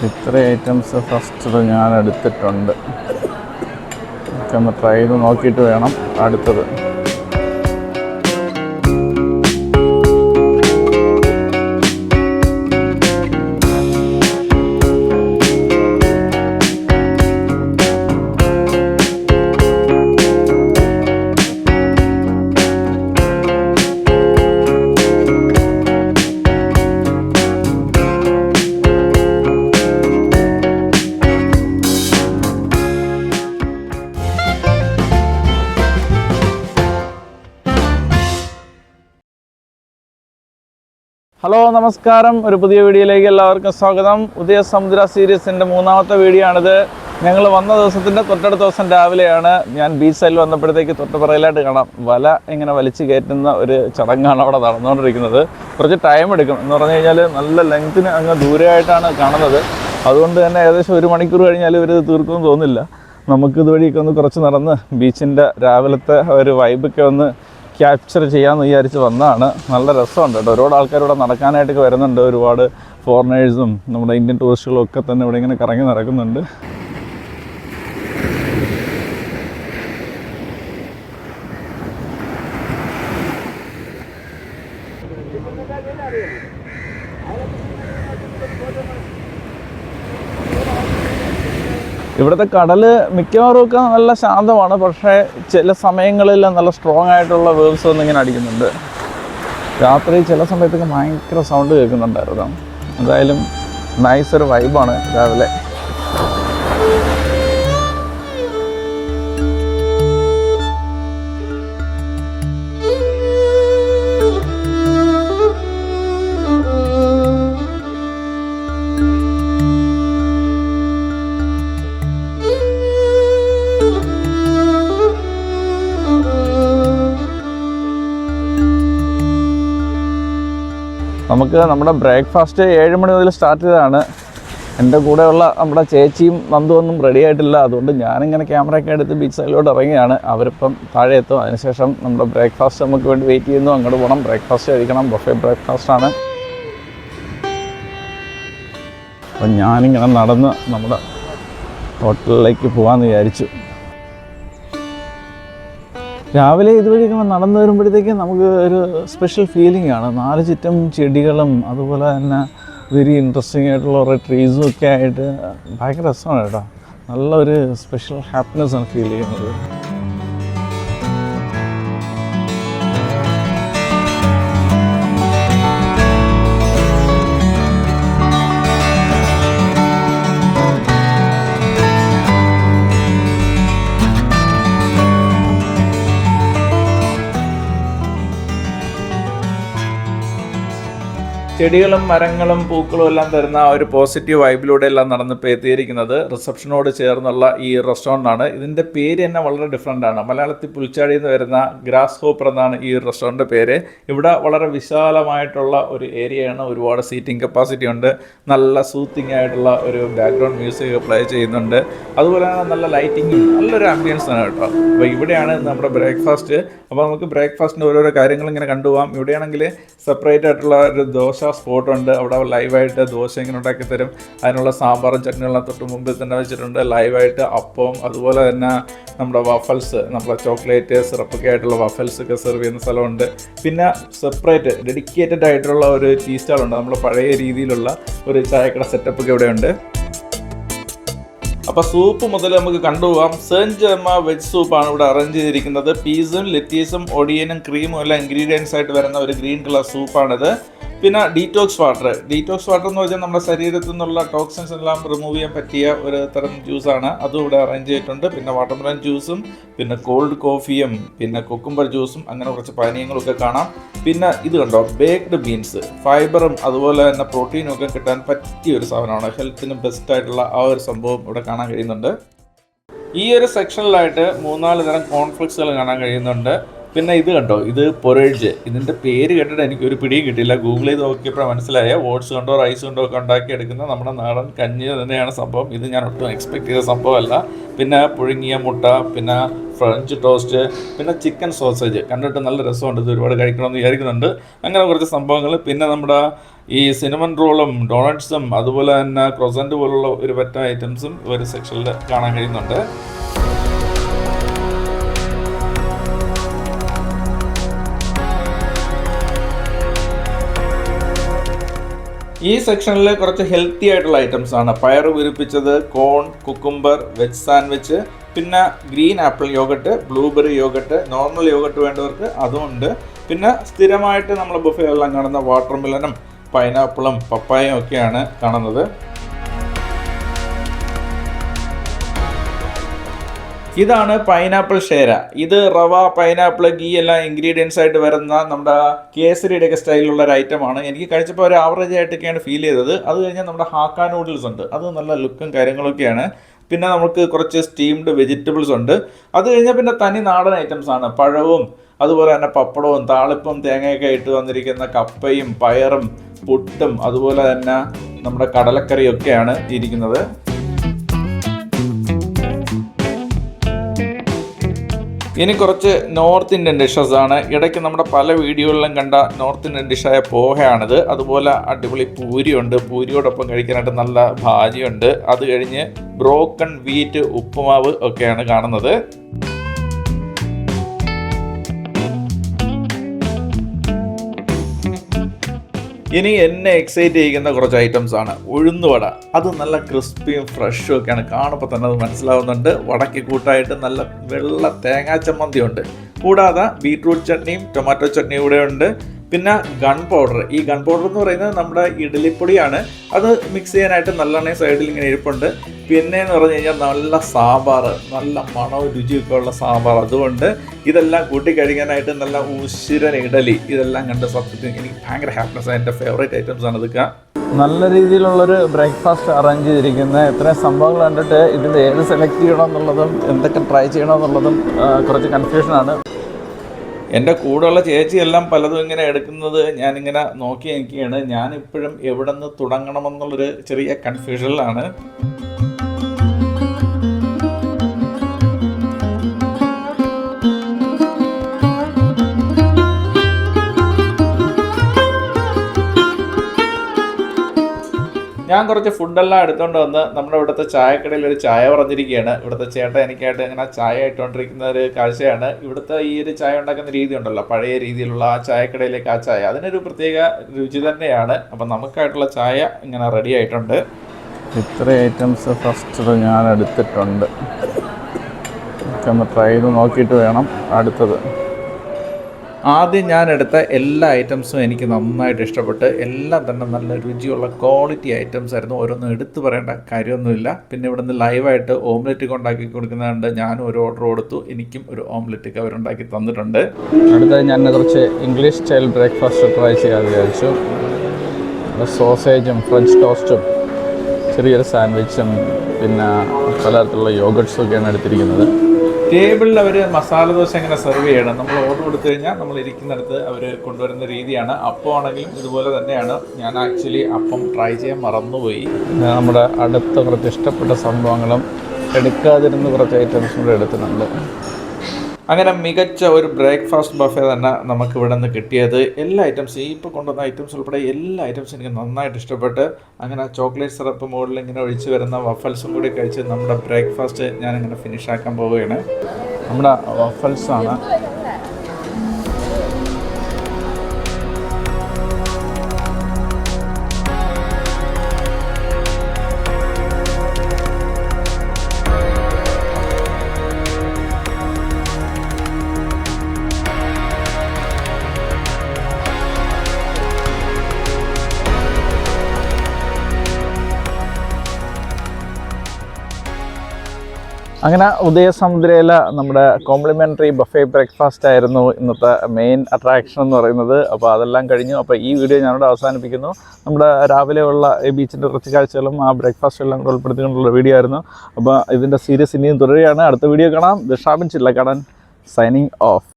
ഇത്ര items first ഞാൻ എടുത്തിട്ടുണ്ട്. ഒക്കെ ഒന്ന് ട്രൈ ചെയ്ത് നോക്കിയിട്ട് വേണം അടുത്തത്. ഹലോ നമസ്കാരം, ഒരു പുതിയ വീഡിയോയിലേക്ക് എല്ലാവർക്കും സ്വാഗതം. ഉദയ സമുദ്ര സീരീസിൻ്റെ 3ാമത്തെ വീഡിയോ ആണിത്. ഞങ്ങൾ വന്ന ദിവസത്തിൻ്റെ തൊട്ടടുത്ത ദിവസം രാവിലെയാണ്. ഞാൻ ബീച്ച് സൈഡിൽ വന്നപ്പോഴത്തേക്ക് തൊട്ടുപുറകിലായിട്ട് കാണാം വല ഇങ്ങനെ വലിച്ചു കയറ്റുന്ന ഒരു ചടങ്ങാണ് അവിടെ നടന്നുകൊണ്ടിരിക്കുന്നത്. കുറച്ച് ടൈം എടുക്കും എന്ന് പറഞ്ഞു കഴിഞ്ഞാൽ നല്ല ലെങ്ത്തിന് അങ്ങ് ദൂരെയായിട്ടാണ് കാണുന്നത്. അതുകൊണ്ട് തന്നെ ഏകദേശം 1 മണിക്കൂർ കഴിഞ്ഞാൽ ഇവർ തീർക്കുമെന്ന് തോന്നുന്നില്ല. നമുക്ക് ഇതുവഴിയൊക്കെ ഒന്ന് കുറച്ച് നടന്ന് ബീച്ചിൻ്റെ രാവിലത്തെ ഒരു വൈബൊക്കെ ഒന്ന് ക്യാപ്ചർ ചെയ്യാമെന്ന് വിചാരിച്ച് വന്നതാണ്. നല്ല രസമുണ്ട് കേട്ടോ. ഒരുപാട് ആൾക്കാർ ഇവിടെ നടക്കാനായിട്ടൊക്കെ വരുന്നുണ്ട്. ഒരുപാട് ഫോറിനേഴ്സും നമ്മുടെ ഇന്ത്യൻ ടൂറിസ്റ്റുകളും ഒക്കെ തന്നെ ഇവിടെ ഇങ്ങനെ കറങ്ങി നടക്കുന്നുണ്ട്. ഇവിടുത്തെ കടൽ മിക്കവാറും ഒക്കെ നല്ല ശാന്തമാണ്. പക്ഷേ ചില സമയങ്ങളിൽ നല്ല സ്ട്രോങ് ആയിട്ടുള്ള വേവ്സ് ഒന്നും ഇങ്ങനെ അടിക്കുന്നുണ്ട്. രാത്രി ചില സമയത്തൊക്കെ ഭയങ്കര സൗണ്ട് കേൾക്കുന്നുണ്ടായിരുന്നു. എന്തായാലും നൈസൊരു വൈബാണ് രാവിലെ. നമുക്ക് നമ്മുടെ ബ്രേക്ക്ഫാസ്റ്റ് 7 മണി മുതൽ സ്റ്റാർട്ട് ചെയ്തതാണ്. എൻ്റെ കൂടെയുള്ള നമ്മുടെ ചേച്ചിയും നന്ദുവൊന്നും റെഡി ആയിട്ടില്ല. അതുകൊണ്ട് ഞാനിങ്ങനെ ക്യാമറയൊക്കെ എടുത്ത് ബീച്ച് സൈഡിലോട്ട് ഇറങ്ങിയാണ്. അവരിപ്പം താഴെ എത്തും. അതിനുശേഷം നമ്മുടെ ബ്രേക്ക്ഫാസ്റ്റ് നമുക്ക് വേണ്ടി വെയിറ്റ് ചെയ്യുന്നു. അങ്ങോട്ട് പോകണം, ബ്രേക്ക്ഫാസ്റ്റ് കഴിക്കണം. ബഫേ ബ്രേക്ക്ഫാസ്റ്റാണ്. അപ്പം ഞാനിങ്ങനെ നടന്ന് നമ്മുടെ ഹോട്ടലിലേക്ക് പോകാമെന്ന് വിചാരിച്ചു. രാവിലെ ഇതുവഴിയൊക്കെ നടന്നു വരുമ്പോഴത്തേക്കും നമുക്ക് ഒരു സ്പെഷ്യൽ ഫീലിംഗ് ആണ്. 4 ചുറ്റും ചെടികളും അതുപോലെ തന്നെ വെരി ഇൻട്രസ്റ്റിംഗ് ആയിട്ടുള്ള കുറേ ട്രീസും ഒക്കെ ആയിട്ട് ഭയങ്കര രസമാണ് കേട്ടോ. നല്ലൊരു സ്പെഷ്യൽ ഹാപ്പിനെസ് ആണ് ഫീൽ ചെയ്യുന്നത്. ചെടികളും മരങ്ങളും പൂക്കളും എല്ലാം തരുന്ന ഒരു പോസിറ്റീവ് വൈബിലൂടെ എല്ലാം നടന്നിപ്പോൾ എത്തിയിരിക്കുന്നത് റിസപ്ഷനോട് ചേർന്നുള്ള ഈ റെസ്റ്റോറൻ്റാണ്. ഇതിൻ്റെ പേര് തന്നെ വളരെ ഡിഫറെൻ്റ് ആണ്. മലയാളത്തിൽ പുൽച്ചാടിയിൽ നിന്ന് വരുന്ന ഗ്രാസ് ഹോപ്പർ എന്നാണ് ഈ റെസ്റ്റോറൻറ്റ് പേര്. ഇവിടെ വളരെ വിശാലമായിട്ടുള്ള ഒരു ഏരിയയാണ്. ഒരുപാട് സീറ്റിംഗ് കപ്പാസിറ്റി ഉണ്ട്. നല്ല സൂത്തിങ് ആയിട്ടുള്ള ഒരു ബാക്ക്ഗ്രൗണ്ട് മ്യൂസിക് പ്ലേ ചെയ്യുന്നുണ്ട്. അതുപോലെ തന്നെ നല്ല ലൈറ്റിങ്ങും നല്ലൊരു ആംബിയൻസ് ആണ് കേട്ടോ. അപ്പോൾ ഇവിടെയാണ് നമ്മുടെ ബ്രേക്ക്ഫാസ്റ്റ്. അപ്പോൾ നമുക്ക് ബ്രേക്ക്ഫാസ്റ്റിൻ്റെ ഓരോരോ കാര്യങ്ങൾ ഇങ്ങനെ കണ്ടുപോകാം. ഇവിടെയാണെങ്കിൽ സെപ്പറേറ്റ് ആയിട്ടുള്ള ഒരു ദോശ സ്പോട്ടുണ്ട്. അവിടെ ലൈവായിട്ട് ദോശ ഇങ്ങനെ ഉണ്ടാക്കി തരും. അതിനുള്ള സാമ്പാറും ചട്നികളെല്ലാം തൊട്ട് മുമ്പിൽ തന്നെ വെച്ചിട്ടുണ്ട്. ലൈവായിട്ട് അപ്പം, അതുപോലെ തന്നെ നമ്മുടെ വഫൽസ്, നമ്മുടെ ചോക്ലേറ്റ് സിറപ്പൊക്കെ ആയിട്ടുള്ള വഫൽസ് ഒക്കെ സെർവ് ചെയ്യുന്ന സ്ഥലമുണ്ട്. പിന്നെ സെപ്പറേറ്റ് ഡെഡിക്കേറ്റഡ് ആയിട്ടുള്ള ഒരു ടീ സ്റ്റാളുണ്ട്. നമ്മുടെ പഴയ രീതിയിലുള്ള ഒരു ചായക്കട സെറ്റപ്പൊക്കെ ഇവിടെയുണ്ട്. അപ്പോൾ സൂപ്പ് മുതൽ നമുക്ക് കണ്ടുപോകാം. സെൻറ്റ് ജെമ്മ വെജ് സൂപ്പാണ് ഇവിടെ അറേഞ്ച് ചെയ്തിരിക്കുന്നത്. പീസും ലെറ്റീസും ഒടിയനും ക്രീമും എല്ലാം ഇൻഗ്രീഡിയൻസ് ആയിട്ട് വരുന്ന ഒരു ഗ്രീൻ കളർ സൂപ്പാണിത്. പിന്നെ ഡീറ്റോക്സ് വാട്ടർ എന്ന് വെച്ചാൽ നമ്മുടെ ശരീരത്തിൽ നിന്നുള്ള ടോക്സിൻസ് എല്ലാം റിമൂവ് ചെയ്യാൻ പറ്റിയ ഒരു തരം ജ്യൂസാണ്. അതും ഇവിടെ അറേഞ്ച് ചെയ്തിട്ടുണ്ട്. പിന്നെ വാട്ടർമെലൺ ജ്യൂസും പിന്നെ കോൾഡ് കോഫിയും പിന്നെ കുക്കുംബർ ജ്യൂസും അങ്ങനെ കുറച്ച് പാനീയങ്ങളൊക്കെ കാണാം. പിന്നെ ഇത് കണ്ടോ, ബേക്ക്ഡ് ബീൻസ്, ഫൈബറും അതുപോലെ തന്നെ പ്രോട്ടീനും ഒക്കെ കിട്ടാൻ പറ്റിയ ഒരു സാധനമാണ്. ഹെൽത്തിന് ബെസ്റ്റ് ആയിട്ടുള്ള ആ ഒരു സംഭവം ഇവിടെ കാണാൻ കഴിയുന്നുണ്ട്. ഈ ഒരു സെക്ഷനിലായിട്ട് 3-4 തരം കോൺഫ്ലെക്സുകൾ കാണാൻ കഴിയുന്നുണ്ട്. പിന്നെ ഇത് കണ്ടോ, ഇത് പൊറേജ്. ഇതിൻ്റെ പേര് കേട്ടിട്ട് എനിക്കൊരു പിടിയും കിട്ടിയില്ല. ഗൂഗിൾ ചെയ്ത് നോക്കിയപ്പോഴാണ് മനസ്സിലായ ഓട്സ് കൊണ്ടോ റൈസ് കൊണ്ടോ ഒക്കെ ഉണ്ടാക്കിയെടുക്കുന്ന നമ്മുടെ നാടൻ കഞ്ഞി തന്നെയാണ് സംഭവം. ഇത് ഞാൻ ഒട്ടും എക്സ്പെക്ട് ചെയ്ത സംഭവമല്ല. പിന്നെ പുഴുങ്ങിയ മുട്ട, പിന്നെ ഫ്രഞ്ച് ടോസ്റ്റ്, പിന്നെ ചിക്കൻ സോസേജ്. കണ്ടിട്ട് നല്ല രസമുണ്ട്, ഇത് ഒരുപാട് കഴിക്കണമെന്ന് വിചാരിക്കുന്നുണ്ട്. അങ്ങനെ കുറച്ച് സംഭവങ്ങൾ. പിന്നെ നമ്മുടെ ഈ സിനമൺ റോളും ഡോണറ്റ്സും അതുപോലെ തന്നെ ക്രൊസൻറ്റ് പോലുള്ള ഒരു പറ്റ ഐറ്റംസും ഒരു സെക്ഷനിൽ കാണാൻ കഴിയുന്നുണ്ട്. ഈ സെക്ഷനിൽ കുറച്ച് ഹെൽത്തി ആയിട്ടുള്ള ഐറ്റംസ് ആണ്. പയർ ഉരുപ്പിച്ചത്, കോൺ, കുക്കുംബർ, വെജ് സാൻഡ്വിച്ച്, പിന്നെ green apple yoghurt, blueberry yoghurt, normal yoghurt വേണ്ടവർക്ക് അതുമുണ്ട്. പിന്നെ സ്ഥിരമായിട്ട് നമ്മൾ ബുഫേയെല്ലാം കാണുന്ന വാട്ടർ മെലനും പൈനാപ്പിളും പപ്പായയും ഒക്കെയാണ് കാണുന്നത്. ഇതാണ് പൈനാപ്പിൾ ഷേര. ഇത് റവ, പൈനാപ്പിൾ, ഗീ എല്ലാം ഇൻഗ്രീഡിയൻസ് ആയിട്ട് വരുന്ന നമ്മുടെ കേസരിയുടെയൊക്കെ സ്റ്റൈലിലുള്ള ഒരു ഐറ്റമാണ്. എനിക്ക് കഴിച്ചപ്പോൾ ഒരു ആവറേജ് ആയിട്ടൊക്കെയാണ് ഫീൽ ചെയ്തത്. അത് കഴിഞ്ഞാൽ നമ്മുടെ ഹാക്ക നൂഡിൽസ് ഉണ്ട്, അത് നല്ല ലുക്കും കാര്യങ്ങളൊക്കെയാണ്. പിന്നെ നമുക്ക് കുറച്ച് സ്റ്റീംഡ് വെജിറ്റബിൾസ് ഉണ്ട്. അത് കഴിഞ്ഞാൽ പിന്നെ തനി നാടൻ ഐറ്റംസ് ആണ്. പഴവും അതുപോലെ തന്നെ പപ്പടവും താളിപ്പും തേങ്ങയൊക്കെ ഇട്ട് വന്നിരിക്കുന്ന കപ്പയും പയറും പുട്ടും അതുപോലെ തന്നെ നമ്മുടെ കടലക്കറിയും ഒക്കെയാണ് ഇരിക്കുന്നത്. ഇനി കുറച്ച് നോർത്ത് ഇന്ത്യൻ ഡിഷസ് ആണ്. ഇടയ്ക്ക് നമ്മുടെ പല വീഡിയോകളിലും കണ്ട നോർത്ത് ഇന്ത്യൻ ഡിഷായ പോഹയാണിത്. അതുപോലെ അടിപൊളി പൂരിയുണ്ട്, പൂരിയോടൊപ്പം കഴിക്കാനായിട്ട് നല്ല ഭാജിയുണ്ട്. അത് കഴിഞ്ഞ് ബ്രോക്കൺ വീറ്റ് ഉപ്പുമാവ് ഒക്കെയാണ് കാണുന്നത്. ഇനി എന്നെ എക്സൈറ്റ് ചെയ്യുന്ന കുറച്ച് ഐറ്റംസ് ആണ്. ഉഴുന്നുവട. അത് നല്ല ക്രിസ്പിയും ഫ്രഷും ഒക്കെയാണ്. കാണുമ്പോൾ തന്നെ അത് മനസ്സിലാവുന്നുണ്ട്. വടക്ക് കൂട്ടായിട്ട് നല്ല വെള്ള തേങ്ങാ ചമ്മന്തി ഉണ്ട്. കൂടാതെ ബീട്രൂട്ട് ചട്നിയും ടൊമാറ്റോ ചട്നിയും കൂടെ ഉണ്ട്. പിന്നെ ഗൺ പൗഡർ. ഈ ഗൺ പൗഡർ എന്ന് പറയുന്നത് നമ്മുടെ ഇഡ്ഡലിപ്പൊടിയാണ്. അത് മിക്സ് ചെയ്യാനായിട്ട് നല്ലെണ്ണ സൈഡിൽ ഇങ്ങനെ ഇരിപ്പുണ്ട്. പിന്നെ എന്ന് പറഞ്ഞു കഴിഞ്ഞാൽ നല്ല സാമ്പാർ, നല്ല മണവും രുചിയൊക്കെ ഉള്ള സാമ്പാർ. അതുകൊണ്ട് ഇതെല്ലാം കൂട്ടി കഴിക്കാനായിട്ട് നല്ല ഉശിരൻ ഇഡലി. ഇതെല്ലാം കണ്ട് സത്യത്തിൽ എനിക്ക് ഭയങ്കര ഹാപ്പിനെസ്. എൻ്റെ ഫേവറേറ്റ് ഐറ്റംസ് ആണ് ഇതൊക്കെ. നല്ല രീതിയിലുള്ളൊരു ബ്രേക്ക്ഫാസ്റ്റ് അറേഞ്ച് ചെയ്തിരിക്കുന്ന ഇത്രയും സംഭവങ്ങൾ കണ്ടിട്ട് ഇതിൽ ഏത് സെലക്ട് ചെയ്യണമെന്നുള്ളതും എന്തൊക്കെ ട്രൈ ചെയ്യണമെന്നുള്ളതും കുറച്ച് കൺഫ്യൂഷനാണ്. എൻ്റെ കൂടെയുള്ള ചേച്ചിയെല്ലാം പലതും ഇങ്ങനെ എടുക്കുന്നത് ഞാനിങ്ങനെ നോക്കി നിൽക്കുകയാണ്. ഞാനിപ്പോഴും എവിടെ നിന്ന് തുടങ്ങണമെന്നുള്ളൊരു ചെറിയ കൺഫ്യൂഷനിലാണ്. ഞാൻ കുറച്ച് ഫുഡെല്ലാം എടുത്തുകൊണ്ട് വന്ന് നമ്മുടെ ഇവിടുത്തെ ചായക്കടയിൽ ഒരു ചായ പറഞ്ഞിരിക്കുകയാണ്. ഇവിടുത്തെ ചേട്ടൻ എനിക്കായിട്ട് ഇങ്ങനെ ചായ ഇട്ടുകൊണ്ടിരിക്കുന്ന ഒരു കാഴ്ചയാണ്. ഇവിടുത്തെ ഈ ഒരു ചായ ഉണ്ടാക്കുന്ന രീതി ഉണ്ടല്ലോ, പഴയ രീതിയിലുള്ള ആ ചായക്കടയിലേക്ക് ആ ചായ, അതിനൊരു പ്രത്യേക രുചി തന്നെയാണ്. അപ്പം നമുക്കായിട്ടുള്ള ചായ ഇങ്ങനെ റെഡി ആയിട്ടുണ്ട്. ഇത്ര ഐറ്റംസ് ഫസ്റ്റ് ഞാൻ എടുത്തിട്ടുണ്ട്. ഒന്ന് ട്രൈ ചെയ്ത് നോക്കിയിട്ട് വേണം അടുത്തത്. ആദ്യം ഞാൻ എടുത്ത എല്ലാ ഐറ്റംസും എനിക്ക് നന്നായിട്ട് ഇഷ്ടപ്പെട്ട്. എല്ലാം തന്നെ നല്ല രുചിയുള്ള ക്വാളിറ്റി ഐറ്റംസ് ആയിരുന്നു. ഓരോന്നും എടുത്തു പറയേണ്ട കാര്യമൊന്നുമില്ല. പിന്നെ ഇവിടെ നിന്ന് ലൈവായിട്ട് ഓംലെറ്റ് ഉണ്ടാക്കി കൊടുക്കുന്നുണ്ട്. ഞാനും ഒരു ഓർഡർ കൊടുത്തു. എനിക്കും ഒരു ഓംലെറ്റ് അവരുണ്ടാക്കി തന്നിട്ടുണ്ട്. അടുത്തത് ഞാൻ കുറച്ച് ഇംഗ്ലീഷ് സ്റ്റൈൽ ബ്രേക്ക്ഫാസ്റ്റ് ട്രൈ ചെയ്യാൻ വിചാരിച്ചു. സോസേജും ഫ്രഞ്ച് ടോസ്റ്റും ചെറിയൊരു സാൻഡ്വിച്ചും പിന്നെ പലതരത്തിലുള്ള യോഗട്ട്സും ഒക്കെയാണ് എടുത്തിരിക്കുന്നത്. ടേബിളിൽ അവർ മസാല ദോശ എങ്ങനെ സെർവ് ചെയ്യണം, നമ്മൾ ഓർഡർ കൊടുത്തു കഴിഞ്ഞാൽ നമ്മൾ ഇരിക്കുന്നിടത്ത് അവർ കൊണ്ടുവരുന്ന രീതിയാണ്. അപ്പം ആണെങ്കിലും ഇതുപോലെ തന്നെയാണ്. ഞാൻ ആക്ച്വലി അപ്പം ട്രൈ ചെയ്യാൻ മറന്നുപോയി. നമ്മുടെ അടുത്ത കുറച്ച് ഇഷ്ടപ്പെട്ട സംഭവങ്ങളും എടുക്കാതിരുന്ന് കുറച്ച് ഐറ്റംസും കൂടെ എടുത്തിട്ടുണ്ട്. അങ്ങനെ മികച്ച ഒരു ബ്രേക്ക്ഫാസ്റ്റ് ബഫേ തന്നെ നമുക്ക് ഇവിടെ നിന്ന് കിട്ടിയത്. എല്ലാ ഐറ്റംസും, ഈ ഇപ്പോൾ കൊണ്ടുവന്ന ഐറ്റംസ് ഉൾപ്പെടെ എല്ലാ ഐറ്റംസും എനിക്ക് നന്നായിട്ട് ഇഷ്ടപ്പെട്ട്. അങ്ങനെ ചോക്ലേറ്റ് സിറപ്പ് മുകളിൽ ഇങ്ങനെ ഒഴിച്ച് വരുന്ന വഫൽസും കൂടി കഴിച്ച് നമ്മുടെ ബ്രേക്ക്ഫാസ്റ്റ് ഞാനിങ്ങനെ ഫിനിഷ് ആക്കാൻ പോവുകയാണ്. നമ്മുടെ വഫൽസാണ്. അങ്ങനെ ഉദയസമുദ്രയിലെ നമ്മുടെ കോംപ്ലിമെൻ്ററി ബഫേ ബ്രേക്ക്ഫാസ്റ്റ് ആയിരുന്നു ഇന്നത്തെ മെയിൻ അട്രാക്ഷൻ എന്ന് പറയുന്നത്. അപ്പോൾ അതെല്ലാം കഴിഞ്ഞു. അപ്പോൾ ഈ വീഡിയോ ഞാനിവിടെ അവസാനിപ്പിക്കുന്നു. നമ്മുടെ രാവിലെയുള്ള ബീച്ചിൻ്റെ കുറച്ച് കാഴ്ചകളും ആ ബ്രേക്ക്ഫാസ്റ്റ് എല്ലാം കൂടെ ഉൾപ്പെടുത്തിക്കൊണ്ടുള്ള വീഡിയോ ആയിരുന്നു. അപ്പോൾ ഇതിൻ്റെ സീരീസ് ഇനിയും തുടരുകയാണ്. അടുത്ത വീഡിയോ കാണാം. Shabin Chillakkadan signing of.